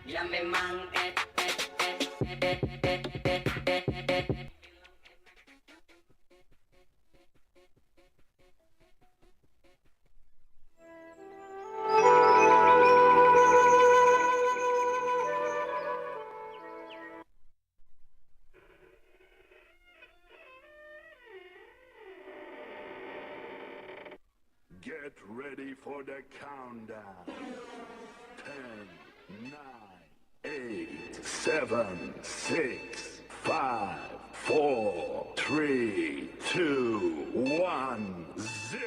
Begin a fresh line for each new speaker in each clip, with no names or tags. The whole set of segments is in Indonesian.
Ya memang
Get ready for the countdown. 10, 9, 8, 7, 6, 5, 4, 3, 2, 1, 0.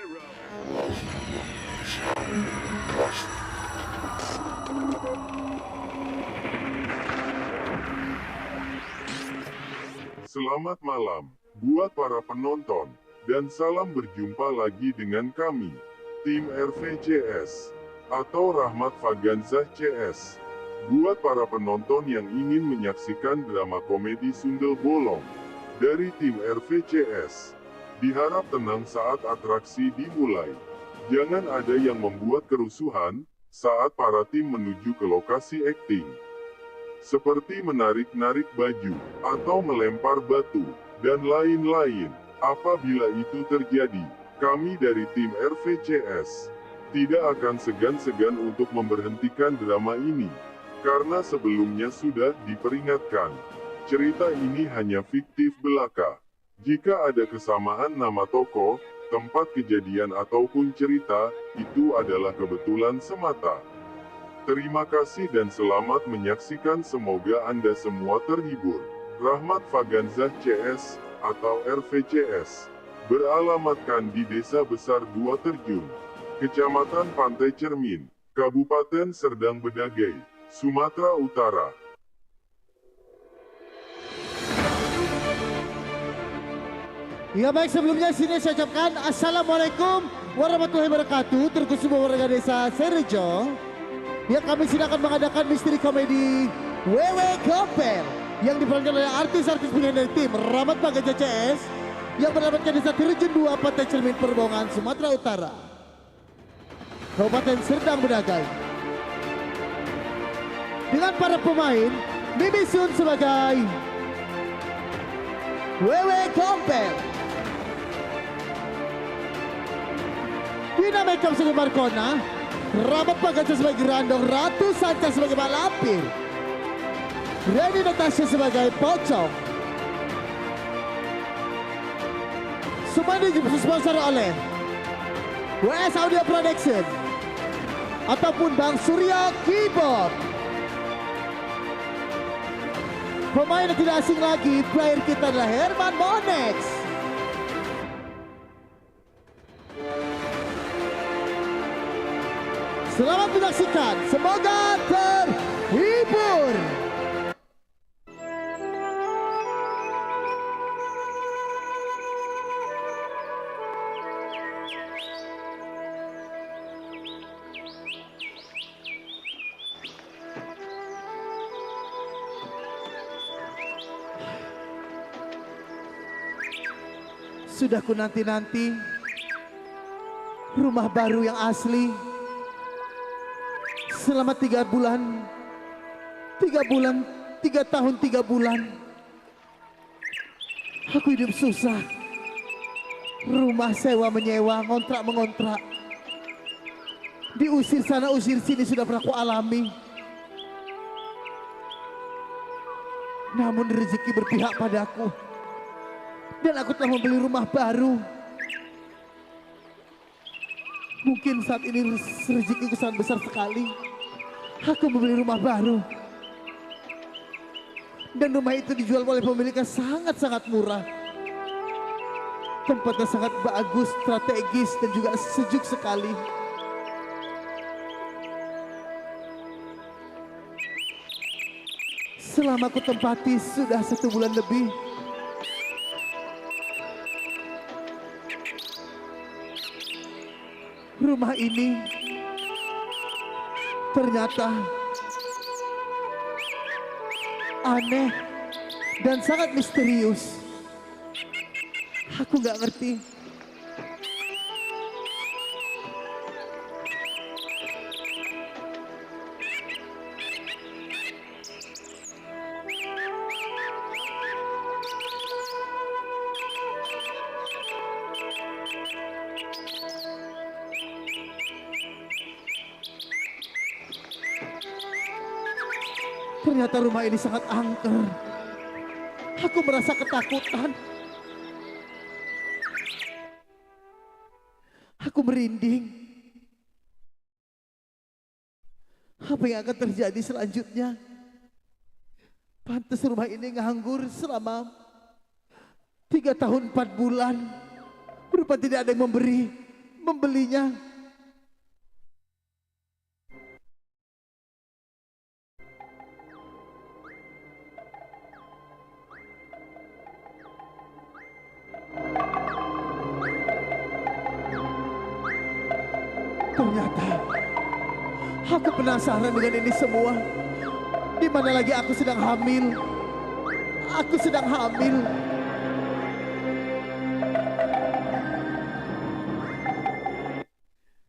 Selamat malam, buat para penonton, dan salam berjumpa lagi dengan kami, tim RVCS, atau Rahmat Faganzah CS. Buat para penonton yang ingin menyaksikan drama komedi Sundel Bolong, dari tim RVCS, diharap tenang saat atraksi dimulai. Jangan ada yang membuat kerusuhan, saat para tim menuju ke lokasi akting. Seperti menarik-narik baju, atau melempar batu, dan lain-lain. Apabila itu terjadi, kami dari tim RVCS tidak akan segan-segan untuk memberhentikan drama ini, karena sebelumnya sudah diperingatkan. Cerita ini hanya fiktif belaka. Jika ada kesamaan nama tokoh, tempat kejadian ataupun cerita, itu adalah kebetulan semata. Terima kasih dan selamat menyaksikan, semoga Anda semua terhibur. Rahmat Faganzah CS, atau RVCS, beralamatkan di Desa Besar Dua Terjun, Kecamatan Pantai Cermin, Kabupaten Serdang Bedagai, Sumatera Utara.
Ya baik, sebelumnya sini saya ucapkan Assalamualaikum warahmatullahi wabarakatuh. Terkhusus warga desa Serejo, ya kami sedang akan mengadakan misteri komedi Wewe Gombel yang diperankan oleh artis-artis pilihan dari tim Rahmat Faganzah CS yang beralamatkan desa Terjun 2 Pantai Cermin Perbongan, Sumatera Utara, Kabupaten Serdang Bedagai. Dengan para pemain, Mimi Sun sebagai Wewe Gombel, Dina Makeup sebagai Markona, Rahmat Faganzah sebagai Randong, Ratu Sanca sebagai Mak Lampir, Reni Natasha sebagai Pocong. Semua ini disponsor oleh WS Audio Production ataupun Bang Surya Keyboard. Pemain yang tidak asing lagi, player kita adalah Herman Monex. Selamat menyaksikan, semoga terhibur. Sudah ku nanti-nanti rumah baru yang asli. Selama 3 bulan, 3 tahun 3 bulan, aku hidup susah. Rumah sewa menyewa, ngontrak mengontrak, diusir sana usir sini sudah pernah aku alami. Namun rezeki berpihak padaku, dan aku telah membeli rumah baru. Mungkin saat ini rezekiku sangat besar sekali. Aku membeli rumah baru, dan rumah itu dijual oleh pemiliknya sangat-sangat murah. Tempatnya sangat bagus, strategis, dan juga sejuk sekali. Selama aku tempati sudah 1 bulan lebih, rumah ini ternyata aneh dan sangat misterius. Aku nggak ngerti. Ternyata rumah ini sangat angker. Aku merasa ketakutan. Aku merinding. Apa yang akan terjadi selanjutnya? Pantas rumah ini nganggur selama 3 tahun 4 bulan. Berupa tidak ada yang membelinya. Ternyata aku penasaran dengan ini semua. Di mana lagi aku sedang hamil? Aku sedang hamil.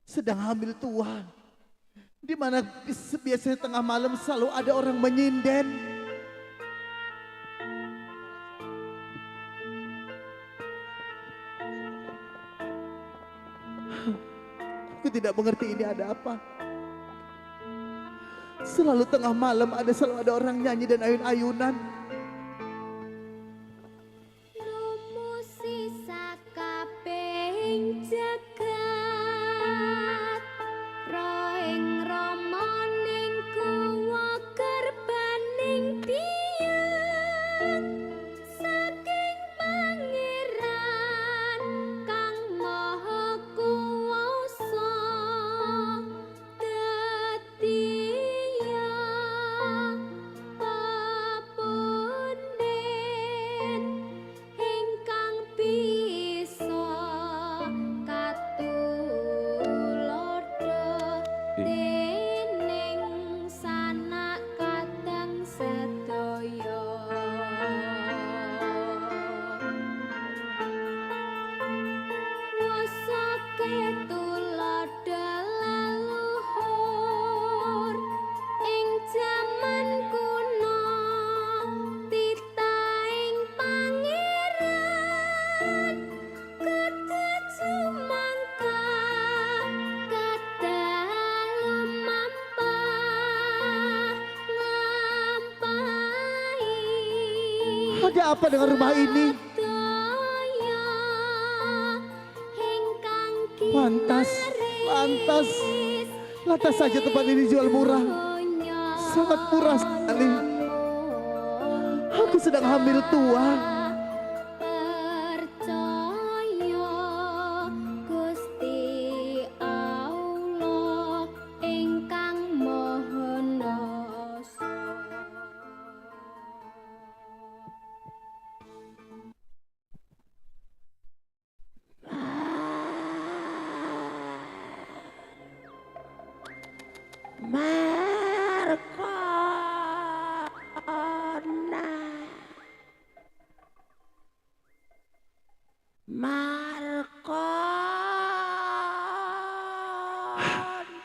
Sedang hamil tua. Di mana biasanya tengah malam selalu ada orang menyinden. Aku tidak mengerti ini ada apa. Selalu tengah malam selalu ada orang nyanyi dan ayun-ayunan. Ada apa dengan rumah ini? Pantas. Lantas saja tempat ini dijual murah. Sangat murah sekali. Aku sedang hamil tua.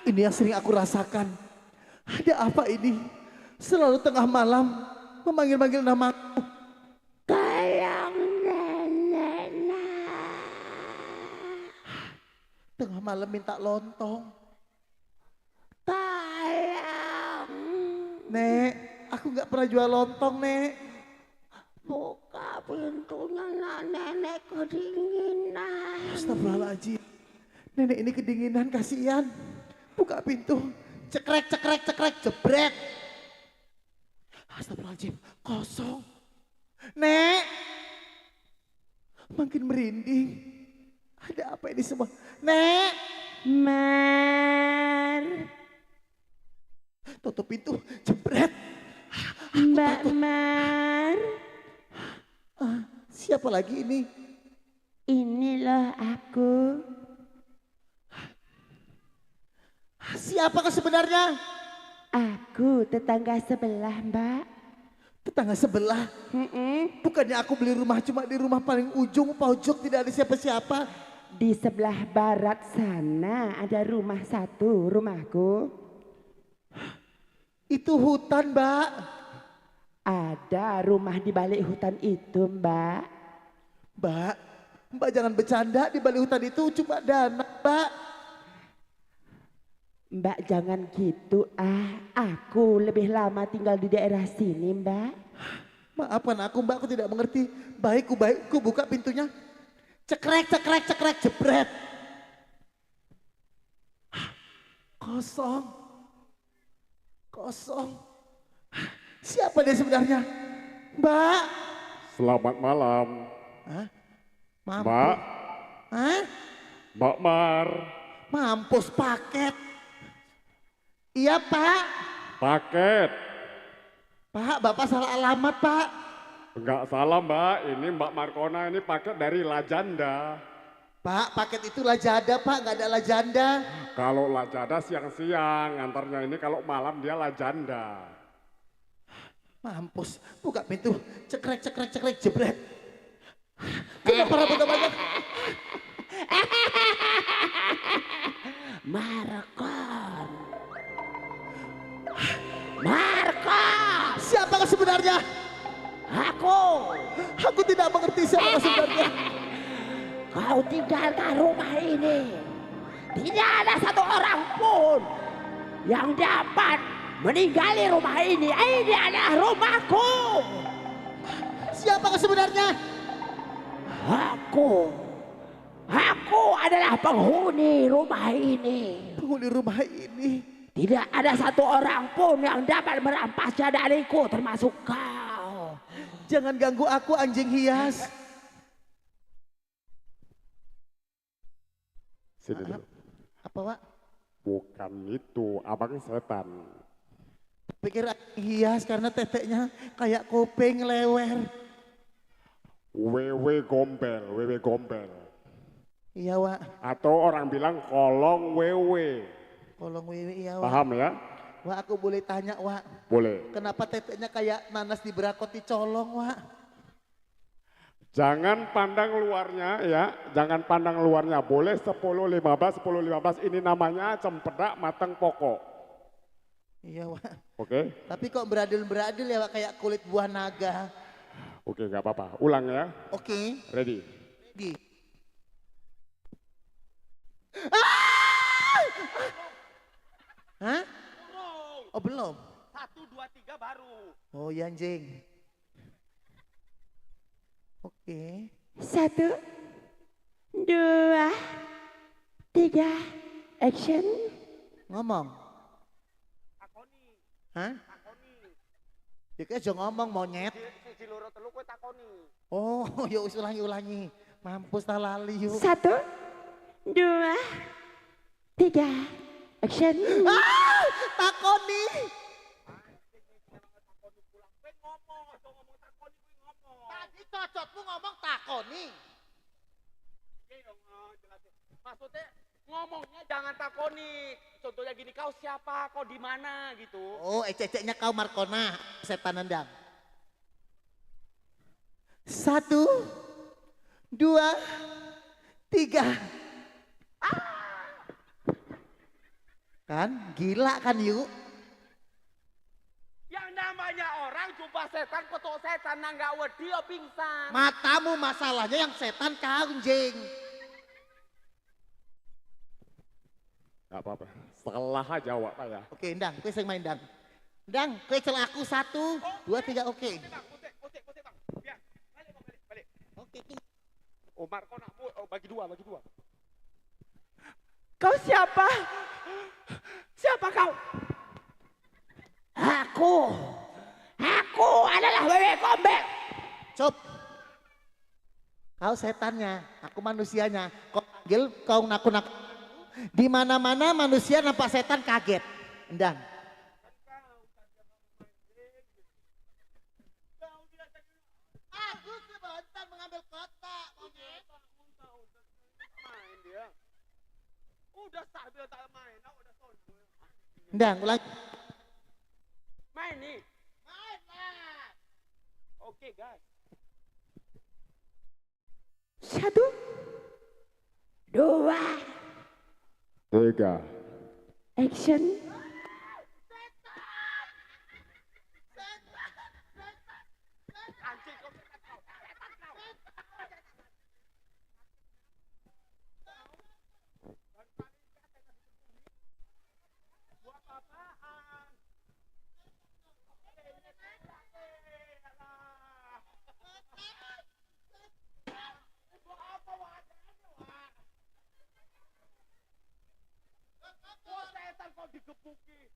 Ini yang sering aku rasakan. Ada apa ini? Selalu tengah malam memanggil-manggil namaku. Tolong nenek. Tengah malam minta lontong. Tolong. Nek, aku nggak pernah jual lontong, Nek. Buka pintunya, nenek kedinginan. Astagfirullahaladzim. Nenek ini kedinginan, kasihan. Buka pintu, cekrek, jebret. Astagfirullahaladzim, kosong. Nek, makin merinding. Ada apa ini semua? Nek,
Mar,
tutup pintu, jebret.
Mbak Mar,
Siapa lagi ini?
ini loh aku.
Siapakah sebenarnya?
Aku tetangga sebelah, Mbak.
Tetangga sebelah. Bukannya aku beli rumah cuma di rumah paling ujung pojok tidak ada siapa-siapa.
Di sebelah barat sana ada rumah satu, rumahku.
Itu hutan, Mbak.
Ada rumah di balik hutan itu, Mbak.
Mbak jangan bercanda, di balik hutan itu cuma danau, Mbak.
Mbak jangan gitu aku lebih lama tinggal di daerah sini Mbak.
Maafkan aku Mbak, aku tidak mengerti. Baikku buka pintunya. Cekrek, cekrek, cekrek, jebret. Kosong. Kosong. Siapa dia sebenarnya? Mbak.
Selamat malam.
Hah? Mampus.
Mbak.
Hah?
Mbak Mar.
Mampus paket. Iya Pak.
Paket.
Pak, Bapak salah alamat Pak.
Enggak salah Mbak, ini Mbak Markona ini paket dari Lajanda.
Pak, paket itu Lajada Pak, nggak ada Lajanda.
Kalau Lajada siang-siang, antarnya ini kalau malam dia Lajanda.
Mampus, buka pintu, cekrek, cekrek, cekrek, jebret. Kenapa rambutnya banyak?
Markon. Markon.
Siapa kau sebenarnya? Aku tidak mengerti siapa kau sebenarnya.
Kau tinggalkan rumah ini. Tidak ada satu orang pun yang dapat meninggali rumah ini. Ini adalah rumahku.
Siapa kau sebenarnya?
Aku adalah penghuni rumah ini.
Penghuni rumah ini.
Tidak ada satu orang pun yang dapat merampasnya dariku, termasuk kau.
Jangan ganggu aku, anjing hias.
Sini dulu.
Apa Pak?
Bukan itu, abang setan.
Pikir anjing hias karena teteknya kayak kuping lewer.
Wewe gombel, wewe gombel.
Iya Wak.
Atau orang bilang kolong wewe.
Kolong wewe iya Wak.
Paham ya?
Wak, aku boleh tanya Wak.
Boleh.
Kenapa teteknya kayak nanas diberakoti colong Wak?
Jangan pandang luarnya ya, jangan pandang luarnya. Boleh 10-15, 10-15 ini namanya cempedak matang pokok.
Iya Wak.
Oke?
Tapi kok beradil-beradil ya Wak, kayak kulit buah naga.
Oke, nggak apa-apa. Ulang ya.
Oke.
Ready?
Di. Hah? Oh belum?
1, 2, 3 baru.
Oh iya anjing. Oke.
1, 2, 3, action.
Ngomong.
Takoni,
Hah?
takoni.
Ya kayak aja ngomong monyet.
Siji loro telu kowe takoni.
Oh ya wis ulangi. Mampus tak lali yuk.
1, 2, 3, action.
Takoni.
Kowe ngomong, aja ngomong takoni kuwi ngomong.
Tadi cocotmu ngomong takoni.
Iya dong, jelasin. Maksudnya ngomongnya jangan takoni. Contohnya gini, kau siapa, kau di mana gitu.
Oh ecek-eceknya kau Markona, setan nendang. 1, 2, 3. Kan gila kan yuk.
Yang namanya orang jumpa setan, ketuk setan nggak wedi yo pingsan.
Matamu masalahnya yang setan kau anjing.
Nggak apa-apa. Salah aja Wak ya.
Oke Ndang, kue sing main Ndang. Ndang, kue cel aku 1, 2, 3 oke.
Bang, kusik bang. Biar, balik.
Oke.
Oh Marco nak bagi dua.
Kau siapa? Siapa kau? Aku adalah wewe gombel.
Cop. Kau setannya, aku manusianya. Kau panggil, kau nakut-nakut. Di mana-mana manusia nampak setan kaget. Ndang. Aku sebentar mengambil kotak.
Main dia. Udah sah bilang tak main, udah sono.
Ndang, ulang.
Main nih.
Main lah.
Oke guys.
1, 2,
3.
action.
Anjing kau setan kau. Setan kau. digebuki.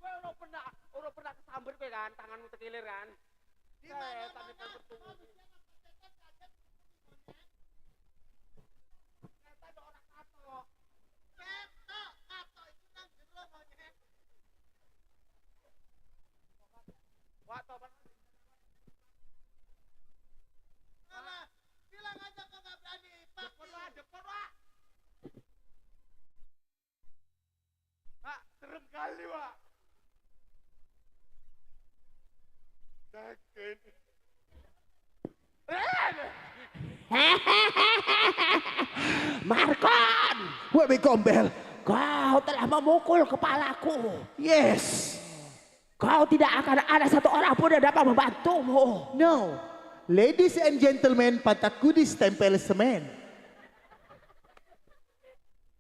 Gue udah pernah kesamber gue kan, tanganmu terkilir kan. Setan di depan pintu. Setan ada orang kato. Kato itu nang jero monyet. Wah, topan. Bilang aja kok nggak berani. Depan wah. Pak, serem kali, Pak. Sakit.
Markon,
Webe Gombel.
kau telah memukul kepalaku.
Yes.
Kau tidak akan ada satu orang pun yang dapat membantumu.
No. Ladies and gentlemen, pantatku ditempel semen.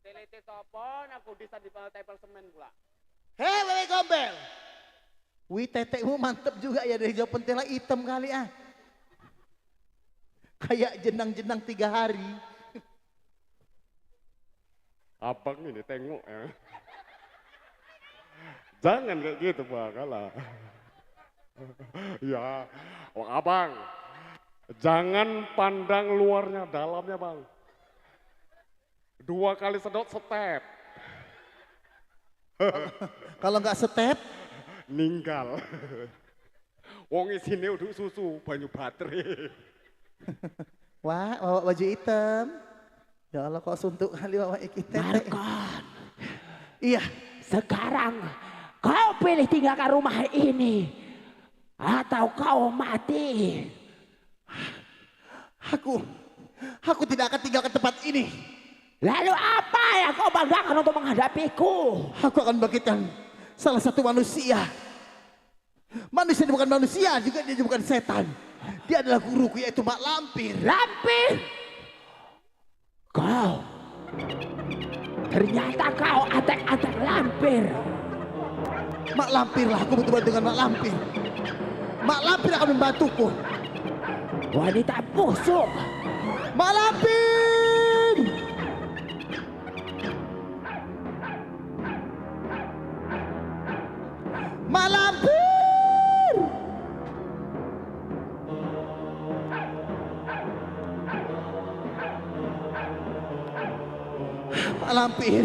Telete topon, aku bisa di tempel semen pula.
Hei Webe Gombel. Wih tetekmu mantep juga ya dari jauh pentela hitam kali ah. Kayak jenang-jenang 3 hari.
Abang ini tengok ya. Jangan kayak gitu Bang, kalah. Ya, oh, abang. Jangan pandang luarnya, dalamnya Bang. 2 kali sedot step.
Kalau nggak step,
Ninggal. Wong isine uduk susu, banyu baterai.
wah bawa baju hitam. Ya Allah kok suntuk kali bawa iki tetek.
Markon,
Iya,
sekarang kau pilih tinggalkan rumah ini atau kau mati.
aku tidak akan tinggalkan tempat ini.
Lalu apa yang kau banggakan untuk menghadapiku?
Aku akan bangkitkan salah satu manusia. Manusia ini bukan manusia, juga dia bukan setan. Dia adalah guruku yaitu Mak Lampir.
Lampir, kau ternyata kau atak-atak Lampir.
Mak Lampir lah, aku betul-betul dengan Mak Lampir. Mak Lampir akan membantuku.
Wanita busuk.
Mak Lampir! Mak Lampir! Mak Lampir.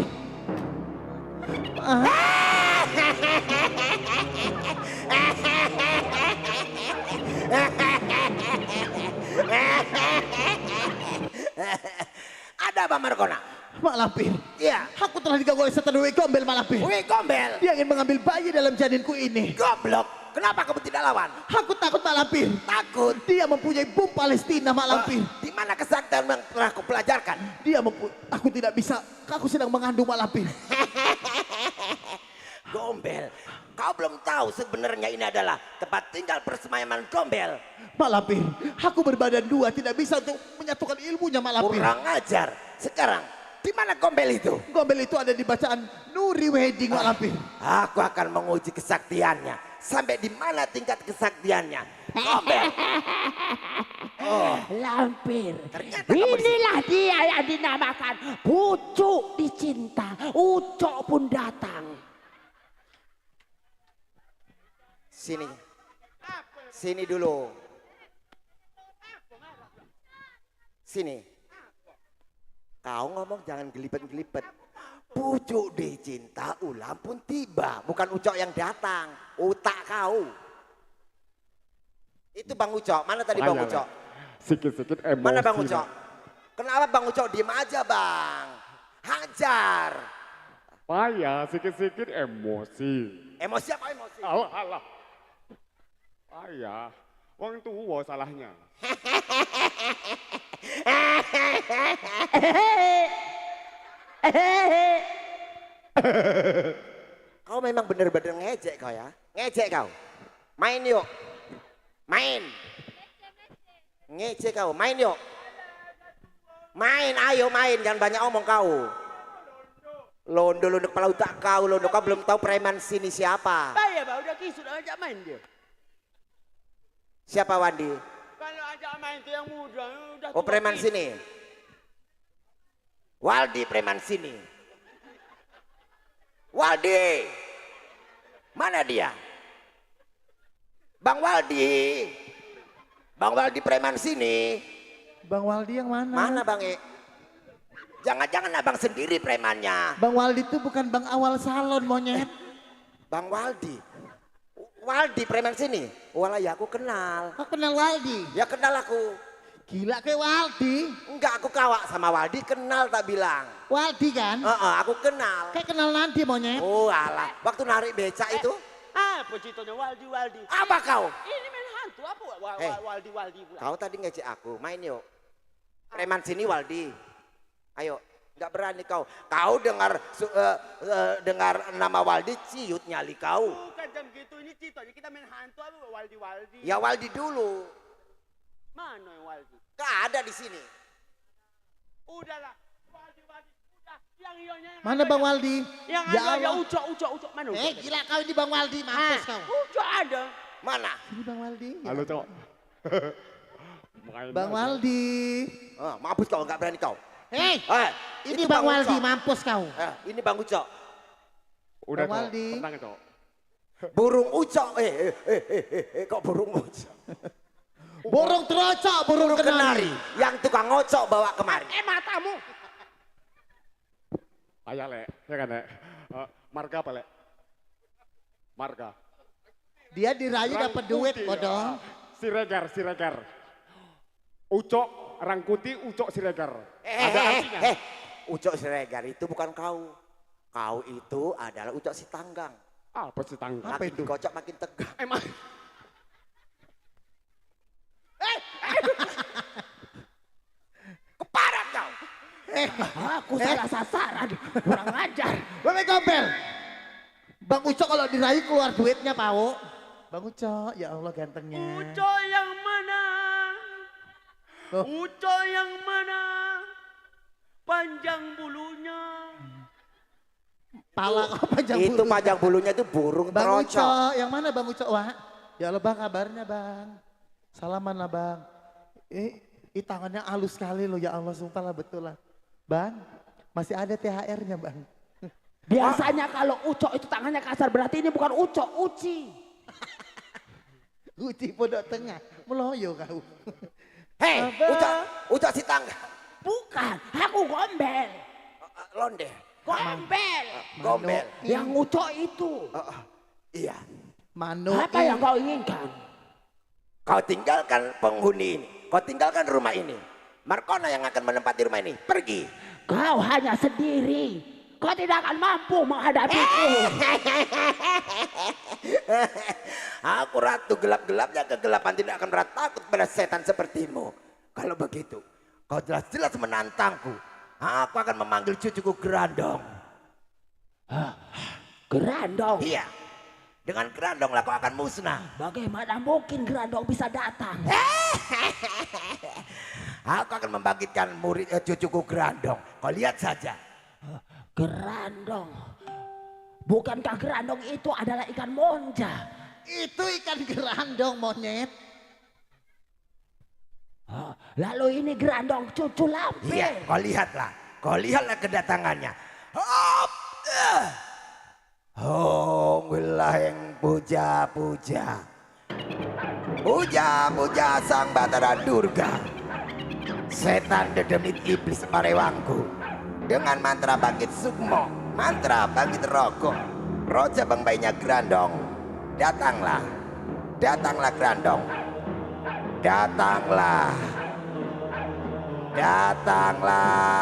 Ada apa Markona?
Mak Lampir.
Iya.
Aku telah diganggu oleh setan Wei Gombel, Mak Lampir.
Wih Gombel,
Dia ingin mengambil bayi dalam janinku ini.
goblok. Kenapa kamu tidak lawan?
Aku takut, Mak Lampir.
Takut.
Dia mempunyai bom Palestina, Mak Lampir.
Di mana kesaktian yang telah kau pelajarkan?
Aku tidak bisa. Aku sedang mengandung, Mak Lampir.
Gombel, kau belum tahu sebenarnya ini adalah tempat tinggal persemayaman Gombel.
Mak Lampir, aku berbadan 2 tidak bisa untuk menyatukan ilmunya, Mak Lampir.
Kurang ajar. Sekarang, di mana Gombel itu?
Gombel itu ada di bacaan Nuri Wedding, Mak Lampir.
Aku akan menguji kesaktiannya. Sampai di mana tingkat kesaktiannya? Gombel. Oh, Lampir. Ternyata inilah dia yang dinamakan pucuk dicinta. Ucok pun datang.
Sini. Sini dulu. Sini. Kau ngomong jangan gelipet-gelipet.
Pucuk dicinta ulang pun tiba. Bukan Ucok yang datang. Utak kau.
Itu Bang Ucok. Mana tadi Bang Ucok?
Sikit-sikit emosi.
Mana Bang Ucok?
Bang.
Kenapa Bang Ucok diem aja Bang? Hajar.
Payah, sikit-sikit emosi.
Emosi apa emosi?
Alah, alah. Payah. Wong tua salahnya.
Kau memang bener-bener ngejek kau ya. Ngejek kau. Main yuk. Main. Ngejek kau. Main yuk. Main, ayo main. Jangan banyak omong kau. Londo kepala otak kau. Londo kau belum tahu preman sini siapa.
Iya Pak, udah kisut ajak main dia.
Siapa Wandi?
Kalau ajak main itu yang muda, udah
Oh preman sini. Waldi preman sini. Waldi. Mana dia? Bang Waldi. Bang Waldi preman sini.
Bang Waldi yang mana?
Mana Bang E? Jangan-jangan abang sendiri premannya.
Bang Waldi itu bukan Bang Awal Salon monyet.
Bang Waldi. Waldi preman sini. Walah ya aku kenal.
Kau kenal Waldi?
Ya kenal aku.
Gila ke Waldi.
Enggak aku kawak sama Waldi kenal tak bilang.
Waldi kan?
Aku kenal.
Kayak kenal nanti monyet.
Oh alah. Waktu narik becak itu.
Apa ceritanya Waldi?
Apa kau?
Ini main hantu apa Waldi pula?
Kau tadi ngejek aku. Main yuk. Preman sini Waldi. Ayo. Enggak berani kau. Kau dengar nama Waldi ciut nyali kau.
Bukan jam gitu, ini ceritanya kita main hantu apa Waldi.
Ya Waldi dulu.
Mana yang Waldi?
Gak ada di sini.
Udahlah, Waldi. Udah, yang ionya.
Mana Bang Waldi?
Yang
Ya
ada
Allah.
ucok. Mana ucok?
Gila kau ini Bang Waldi, mampus kau.
Ucok ada.
Mana?
Ini Bang Waldi.
Halo, Cok. Main
Bang
aja.
Waldi.
Mampus kau, nggak berani kau.
Ini
itu
Bang Waldi,
Ucok.
mampus kau.
Ini Bang Ucok.
Udah,
Bang
Cok.
Waldi.
Tenang, Cok.
Burung Ucok. Kok burung Ucok?
Burung terocok, burung kenari.
Yang tukang ngocok bawa kemari.
Matamu.
Ayah, Le. Ya kan, Le? Marga apa, Le? Marga.
Dia dirayu dapat duit,
Rangkuti,
bodoh.
Siregar. Ucok, Rangkuti, Ucok, Siregar. Ada artinya.
Ucok Siregar itu bukan kau. Kau itu adalah Ucok si Tanggang.
Apa sih tangga?
Makin dikocok makin tegang.
Emang.
Keparat kau.
Aku salah sasaran. Kurang ajar.
Bang Gombel. Bang Ucok kalau dirayu keluar duitnya, Pau. Bang Ucok, ya Allah gantengnya.
Ucok yang mana?
Oh.
Ucok yang mana? Panjang bulunya.
Pala kau panjang bulu.
Itu panjang bulunya itu burung
Bang
terocok.
Ucok, yang mana Bang Ucok, Wak? Ya Allah Bang, kabarnya Bang. Salaman lah Bang. Tangannya halus sekali loh, ya Allah sumpah lah betul lah. Bang, masih ada THR-nya Bang.
Biasanya kalau Ucok itu tangannya kasar, berarti ini bukan Ucok, Uci.
Uci pondok tengah, meloyo kau.
Hei,
Abang.
Ucok si Tanggang.
Bukan, aku Gombel.
Londe.
Gombel.
Gombel.
Yang Ucok itu.
Iya.
Mano
Apa yang kau inginkan?
Kau tinggalkan penghuni ini. Kau tinggalkan rumah ini. Markona yang akan menempati rumah ini. Pergi.
Kau hanya sendiri. Kau tidak akan mampu menghadapiku.
Aku ratu gelap-gelapnya kegelapan, tidak akan pernah takut pada setan sepertimu. Kalau begitu, kau jelas-jelas menantangku. Aku akan memanggil cucuku Gerandong.
Gerandong.
Iya. Dengan Gerandong lah kau akan musnah.
Bagaimana mungkin Gerandong bisa datang?
Aku akan membangkitkan cucuku Gerandong. Kau lihat saja.
Gerandong. Bukankah Gerandong itu adalah ikan monja?
itu ikan gerandong monyet.
Lalu ini Gerandong cucu Lampir.
Iya, kau lihatlah. Kau lihatlah kedatangannya. Hop! Oh, wilaheng puja-puja. Puja-puja sang Batara Durga. Setan dedemit iblis parewangku. Dengan mantra bangkit sukmo, mantra bangkit rokok. Roja bang bayinya Gerandong. Datanglah. Datanglah Gerandong. Datanglah. Datanglah.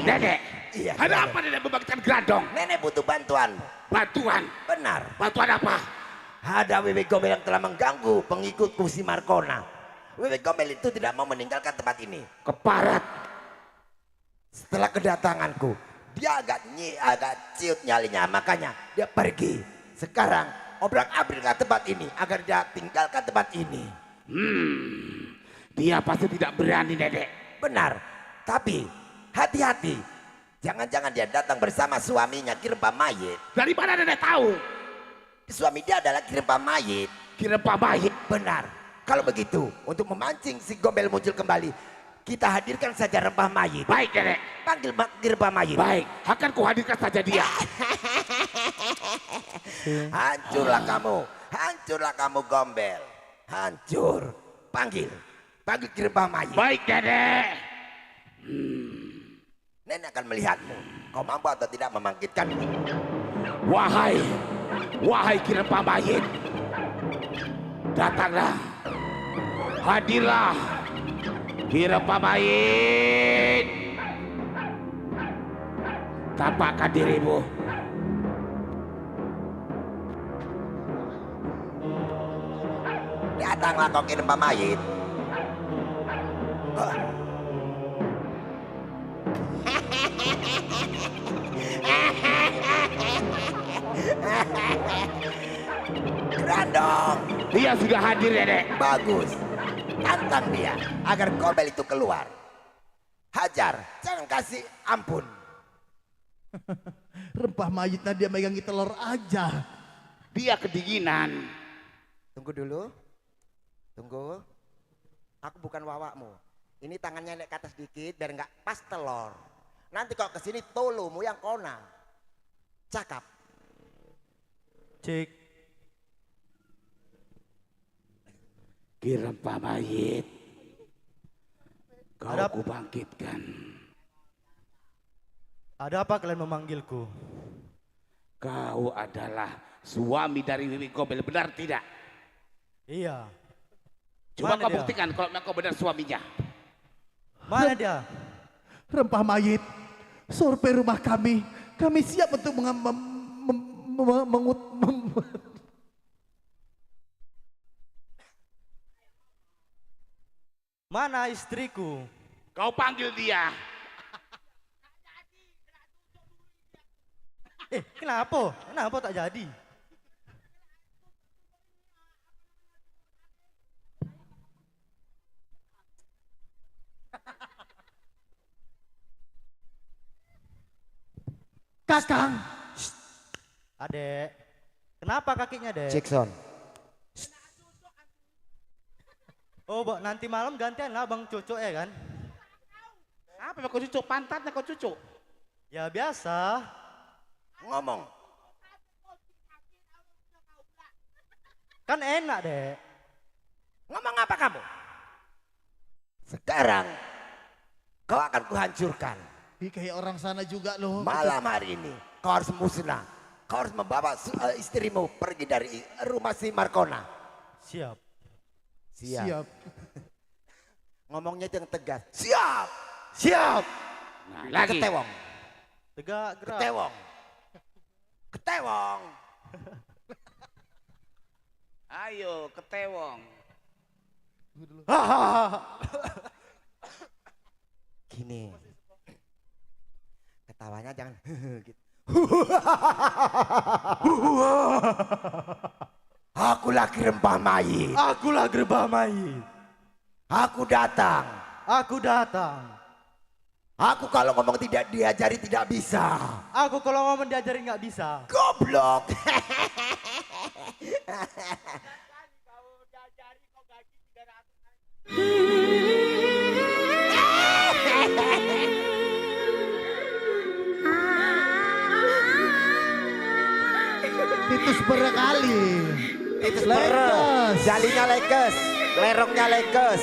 Nenek,
Iya.
ada apa nenek membangkitkan Gerandong?
Nenek butuh bantuan.
Bantuan.
Benar.
Bantuan apa?
Ada Wewe Gombel yang telah mengganggu pengikutku si Markona. Wewe Gombel itu tidak mau meninggalkan tempat ini.
Keparat.
Setelah kedatanganku, dia agak ciut nyalinya, makanya dia pergi. Sekarang obrak-abrik tempat ini agar dia tinggalkan tempat ini.
Dia pasti tidak berani nenek.
Benar, tapi hati-hati. Jangan-jangan dia datang bersama suaminya Kirempa Mayit.
Dari mana nenek tahu?
Suami dia adalah Kirempa Mayit.
Kirempa Mayit.
Benar. Kalau begitu, untuk memancing si Gombel muncul kembali, kita hadirkan saja rempah mayit.
Baik, Dedek.
Panggil rempah mayit.
Baik, akan kuhadirkan saja dia.
Hancurlah kamu Gombel. Hancur. Panggil rempah mayit.
Baik, Dedek.
Nenek akan melihatmu. Kau mampu atau tidak membangkitkanmu.
Wahai Kirempa Mayit, datanglah, hadirlah Kirempa Mayit. Tampakkan dirimu.
Datanglah kau Kirempa Mayit. Grandong,
Dia sudah hadir, Dedek.
bagus. Tantang dia agar Gombel itu keluar. Hajar, jangan kasih ampun.
Rempah mayitnya dia megangi telur aja.
Dia kedinginan.
Tunggu dulu. Tunggu. Aku bukan wawakmu. Ini tangannya naik ke atas dikit biar nggak pas telur. Nanti kalau kesini tolumu yang kona. Cakap.
Cek.
Kirempa Mayit, kau
Ada-
kubangkitkan.
Ada apa kalian memanggilku?
Kau adalah suami dari Wiwi Gombel, benar tidak?
Iya.
Coba
Mana
kau
dia?
buktikan kalau kau benar suaminya.
Mana dia?
Rempah mayit, survei rumah kami. Kami siap untuk
Mana istriku?
Kau panggil dia.
Kenapa? Kenapa tak jadi?
Kakang.
Adek, kenapa kakinya, Dek?
Jackson.
Oh, Bok, nanti malam gantian lah Bang Cucuk ya kan?
Apa kau cucuk? Pantatnya kau cucuk.
Ya biasa.
Ngomong.
Kan enak, Dek.
Ngomong apa kamu? Sekarang kau akan kuhancurkan.
Ih, kayak orang sana juga loh.
Malam hari ini kau harus musnah. Kau harus membawa istrimu pergi dari rumah si Markona.
Siap.
Siap.
Ngomongnya itu yang tegas. Siap. Siap.
Nah, lagi.
Ketewong.
Tegak gerak.
Ketewong. Ketewong.
Ayo, ketewong.
Gini. Ketawanya jangan gitu. Akulah Kirempa Mayit.
Akulah Gerbah Mayit.
Aku datang.
Aku datang.
Aku kalau ngomong tidak diajari tidak bisa.
Aku kalau ngomong diajarin nggak bisa.
Goblok.
Titus berkali.
Itu
Lekes.
jalinya lekes, lerongnya lekes.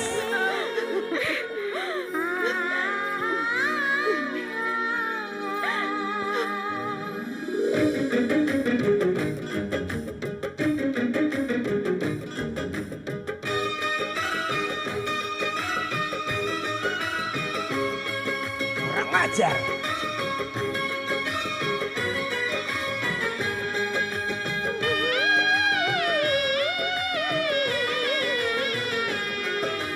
Kurang ajar.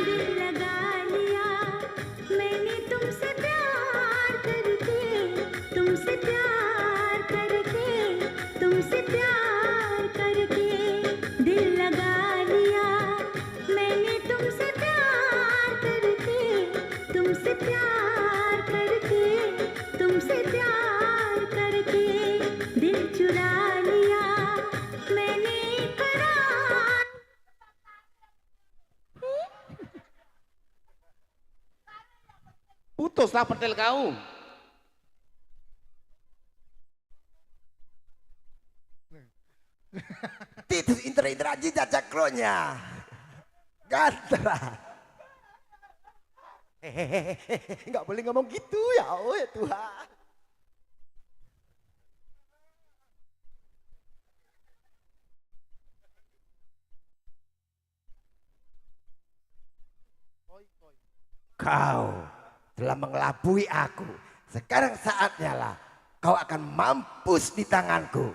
दिल लगा लिया मैंने तुमसे प्यार करके तुमसे प्यार करके तुमसे प्यार करके दिल लगा लिया मैंने तुमसे प्यार करके तुमसे प्यार करके तुमसे प्यार करके दिल चुरा लिया मैंने करार
putuslah petel kau.
Titus intra jijak cakronya. Gantra. Hehehe, nggak boleh ngomong gitu ya, oh ya Tuhan. Kau telah mengelabui aku. Sekarang saatnya lah kau akan mampus di tanganku.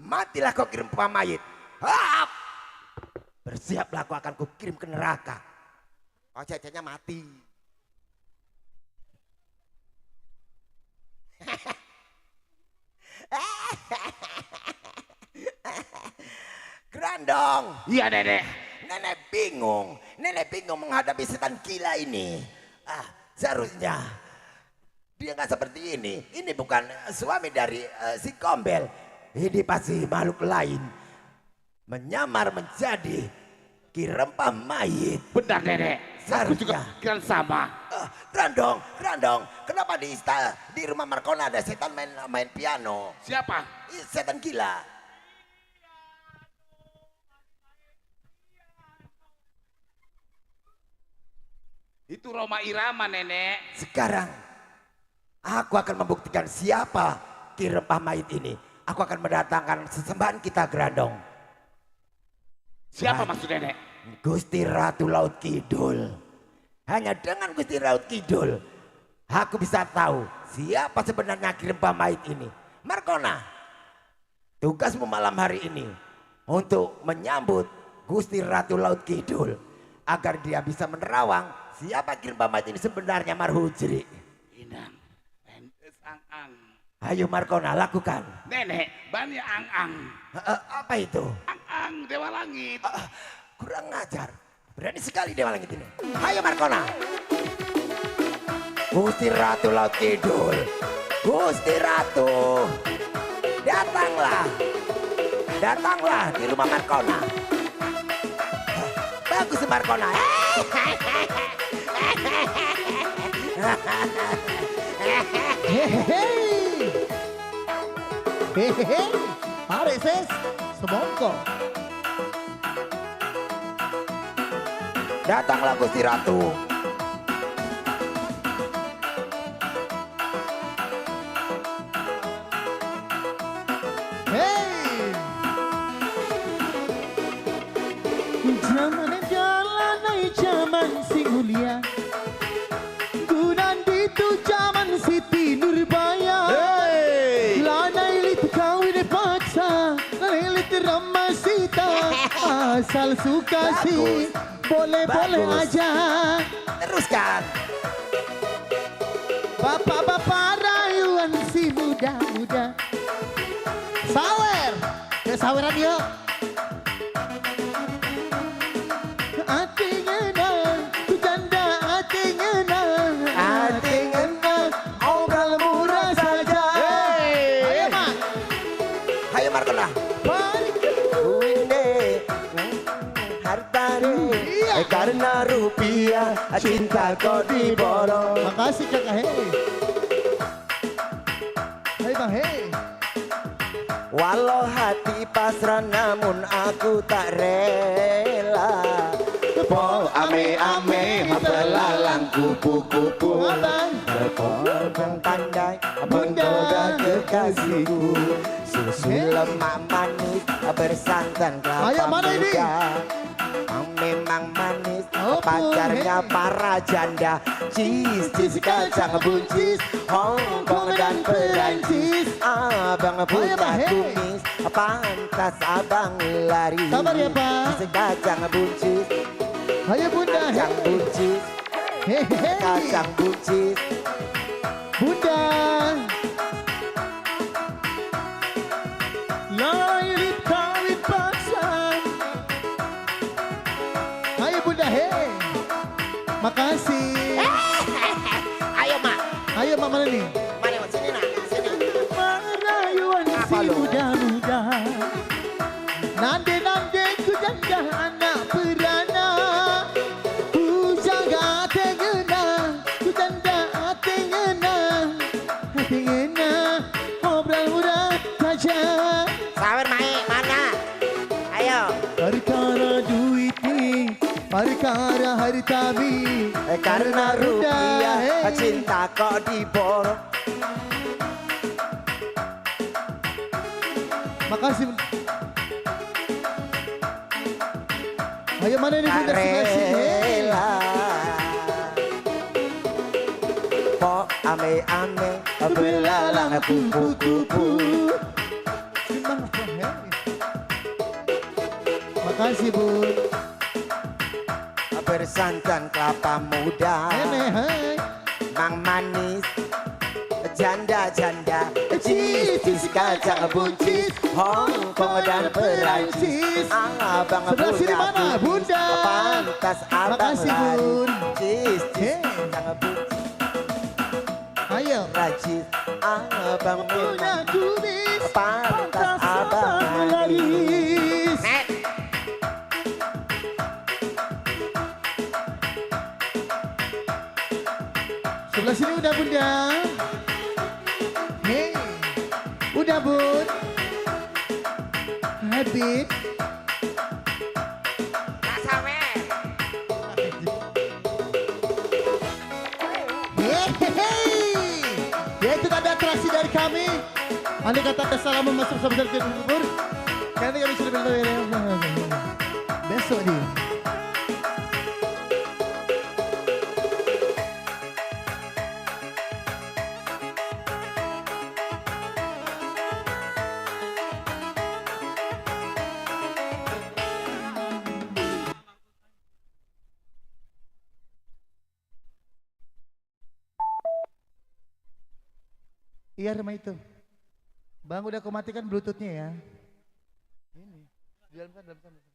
Matilah kau kirim mayit. Hap! Bersiaplah kau akan kukirim ke neraka. Kau cecenya mati. Grandong.
Iya nenek.
Nenek bingung menghadapi setan gila ini. Seharusnya dia nggak seperti ini. Ini bukan suami dari si Gombel. Ini pasti makhluk lain. Menyamar menjadi Ki Rempah mayit.
Benar nenek. Aku juga pikiran sama.
Grandong, kenapa di rumah Markona ada setan main piano?
Siapa?
Setan gila.
Itu Roma Irama nenek.
Sekarang aku akan membuktikan siapa Ki Rempah mayit ini. Aku akan mendatangkan sesembahan kita Grandong.
Siapa maksud nenek?
Gusti Ratu Laut Kidul. Hanya dengan Gusti Laut Kidul aku bisa tahu siapa sebenarnya Ki Rempah mayit ini. Markona, tugasmu malam hari ini untuk menyambut Gusti Ratu Laut Kidul agar dia bisa menerawang siapa Ki Rempah mayit ini sebenarnya Marhujri.
Inang, endes ang-ang.
Ayo Markona, lakukan.
Nenek, banyak ang-ang.
Apa itu?
Ang-ang, Dewa Langit.
Kurang ngajar. Berani sekali Dewa Langit ini. Ayo Markona. Gusti Ratu Laut Kidul. Gusti Ratu. Datanglah. Datanglah di rumah Markona. Bagus Markona.
Hehehe, mari sis, semongko.
Datanglah Gusti Ratu.
Hey, zaman jalan ay zaman si mulia. Gunan dito zaman Siti Nurbaya. Lanay lit kawin paksa, nalilit ramasita. Asal suka si boleh-boleh aja.
Teruskan.
Bapak-bapak rayuan si muda-muda. Sawer, ke saweran yuk. Atinya nang, ku janda atinya nang. Atinya nang, obral murah saja. Ayo Mak.
Ayo Markona. Winde, hartane, karena rupiah, cinta kau diborong.
Makasih kakak hei. Hei bang hei.
Walau hati pasrah namun aku tak rela. Po ame-ame belalang kupu-kupu. Berkorban pandai menggoda kekasihku. Susu lemak manis bersantan kelapa muda. Memang manis pacarnya para janda. Cheese kacang buncis Hongkong dan Perancis. Abang punya kumis pantas abang lari.
Sabar ya Pak.
Cheese kacang buncis.
Ayo bunda.
Kacang buncis.
Hehehe.
Kacang buncis.
Bunda. Lailit kawin paksa. Ayo bunda hei. Makasih.
Ayo mak.
Ayo mak mana nih?
Mana mak sini nak. Sini.
Merayuan si muda-muda. Nande ku janda anak perana. Ku jaga tengena. Ku janda tengena. hari kara hari tabi.
Karena rupiah
hey.
cinta kok diborong.
Makasih. Ayo mana ini bunda sebelah sini? Hey.
Rela Pok ame-ame belalang kupu-kupu.
Makasih bun.
Bersantan kelapa muda.
Hai.
Mang manis janda-janda, cheese kacang buncis, Hongkong dan Perancis. Abang
Sebelah sini mana bunda?
Pantas abang
Makasih bun.
cheese
Hey.
kacang buncis,
Ayo.
Perancis. Abang
Punya
memang
kubis.
pantas abang
laris. Sebelah sini udah bunda. Hei, udah bun. Habis. Hehehe. Ya itu tadi atraksi dari kami. Anda kata salam masuk sampai ke kubur. Karena kami sudah besok nih. Iya rumah itu. Bang udah kau matikan bluetoothnya ya. Ini. Di dalam sana.